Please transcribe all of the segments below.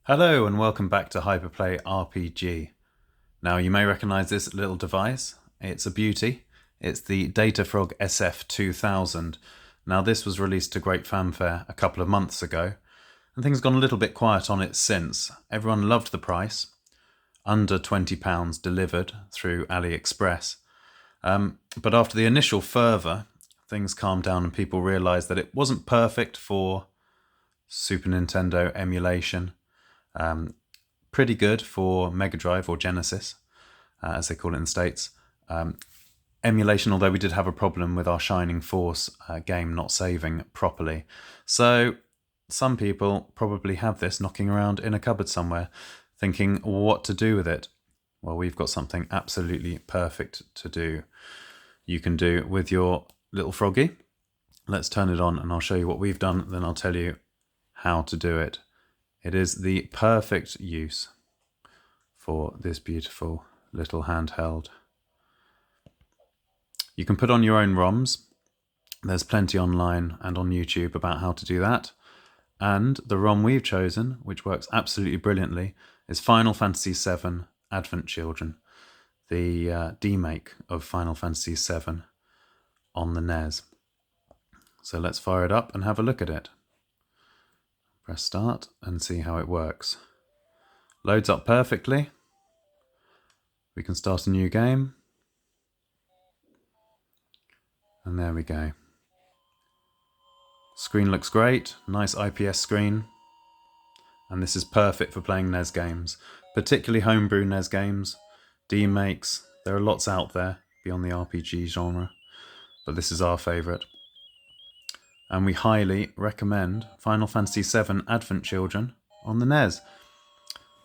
Hello and welcome back to HyperPlay RPG. Now you may recognise this little device. It's a beauty. It's the DataFrog SF2000. Now this was released to great fanfare a couple of months ago and things have gone a little bit quiet on it since. Everyone loved the price, under £20 delivered through AliExpress. But after the initial fervour, things calmed down and people realised that it wasn't perfect for Super Nintendo emulation. Pretty good for Mega Drive or Genesis, as they call it in the States. Emulation, although we did have a problem with our Shining Force game not saving properly. So some people probably have this knocking around in a cupboard somewhere, thinking what to do with it. Well, we've got something absolutely perfect to do. You can do with your little Froggy. Let's turn it on and I'll show you what we've done, then I'll tell you how to do it. It is the perfect use for this beautiful little handheld. You can put on your own ROMs. There's plenty online and on YouTube about how to do that. And the ROM we've chosen, which works absolutely brilliantly, is Final Fantasy VII Advent Children, the demake of Final Fantasy VII on the NES. So let's fire it up and have a look at it. Press start and see how it works. Loads up perfectly. We can start a new game. And there we go. Screen looks great, nice IPS screen. And this is perfect for playing NES games, particularly homebrew NES games, demakes. There are lots out there beyond the RPG genre, but this is our favourite. And we highly recommend Final Fantasy VII Advent Children on the NES.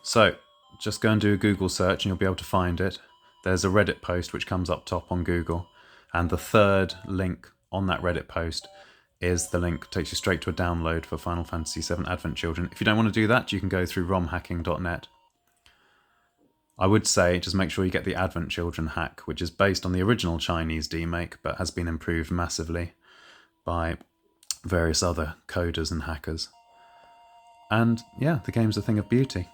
So, just go and do a Google search and you'll be able to find it. There's a Reddit post which comes up top on Google, and the third link on that Reddit post is the link that takes you straight to a download for Final Fantasy VII Advent Children. If you don't want to do that, you can go through romhacking.net. I would say just make sure you get the Advent Children hack, which is based on the original Chinese demake but has been improved massively by various other coders and hackers. And yeah, the game's a thing of beauty,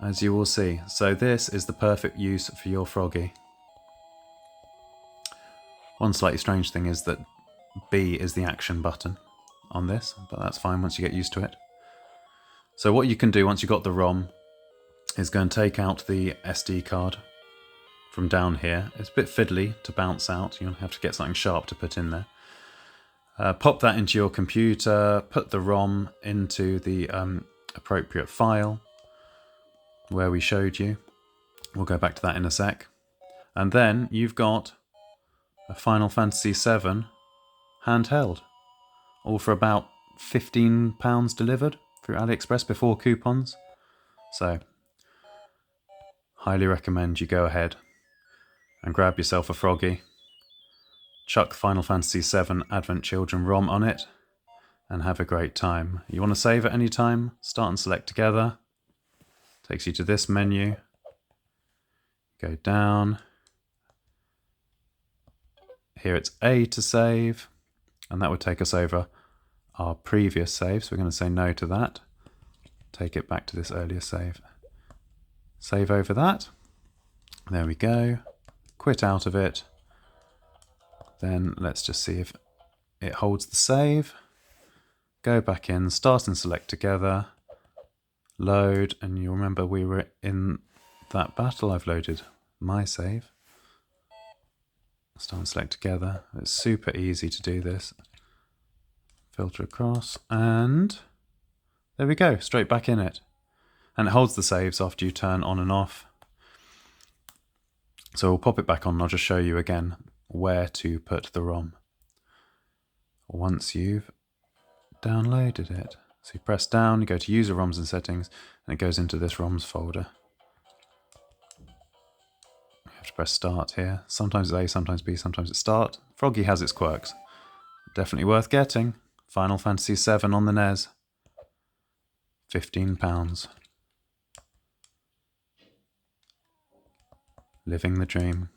as you will see. So this is the perfect use for your Froggy. One slightly strange thing is that B is the action button on this, but that's fine once you get used to it. So what you can do once you've got the ROM is go and take out the SD card from down here. It's a bit fiddly to bounce out. You'll have to get something sharp to put in there. Pop that into your computer, put the ROM into the appropriate file where we showed you. We'll go back to that in a sec. And then you've got a Final Fantasy VII handheld, all for about £15 delivered through AliExpress before coupons. So, highly recommend you go ahead and grab yourself a Froggy. Chuck Final Fantasy VII Advent Children ROM on it and have a great time. You want to save at any time? Start and select together. Takes you to this menu. Go down. Here it's A to save, and that would take us over our previous save, so we're going to say no to that. Take it back to this earlier save. Save over that. There we go. Quit out of it. Then let's just see if it holds the save. Go back in, start and select together. Load, and you'll remember we were in that battle. I've loaded my save. Start and select together. It's super easy to do this. Filter across, and there we go, straight back in it. And it holds the saves after you turn on and off. So we'll pop it back on and I'll just show you again where to put the ROM once you've downloaded it. So you press down, you go to user ROMs and settings, and it goes into this ROMs folder. You have to press start here. Sometimes it's A, sometimes B, sometimes it's start. Froggy has its quirks. Definitely worth getting. Final Fantasy VII on the NES. £15. Living the dream.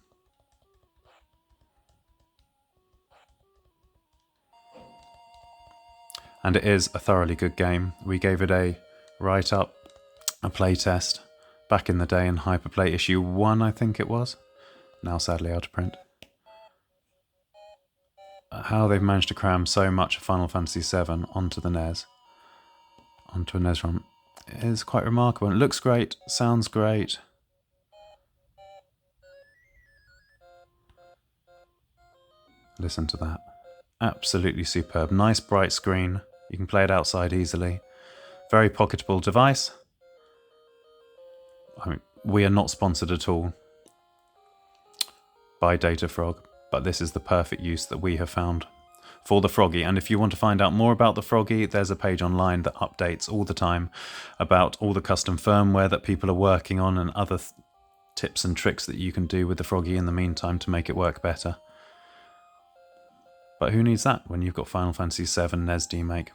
And it is a thoroughly good game. We gave it a write up a playtest back in the day in HyperPlay issue 1, I think it was. Now sadly out of print. How they've managed to cram so much of Final Fantasy VII onto the NES, onto a NES ROM, is quite remarkable. It looks great, sounds great. Listen to that. Absolutely superb. Nice bright screen. You can play it outside easily. Very pocketable device. I mean, we are not sponsored at all by DataFrog, but this is the perfect use that we have found for the Froggy. And if you want to find out more about the Froggy, there's a page online that updates all the time about all the custom firmware that people are working on and other tips and tricks that you can do with the Froggy in the meantime to make it work better. But who needs that when you've got Final Fantasy VII NES Demake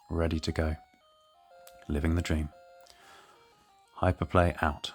ready to go? Living the dream. HyperPlay out.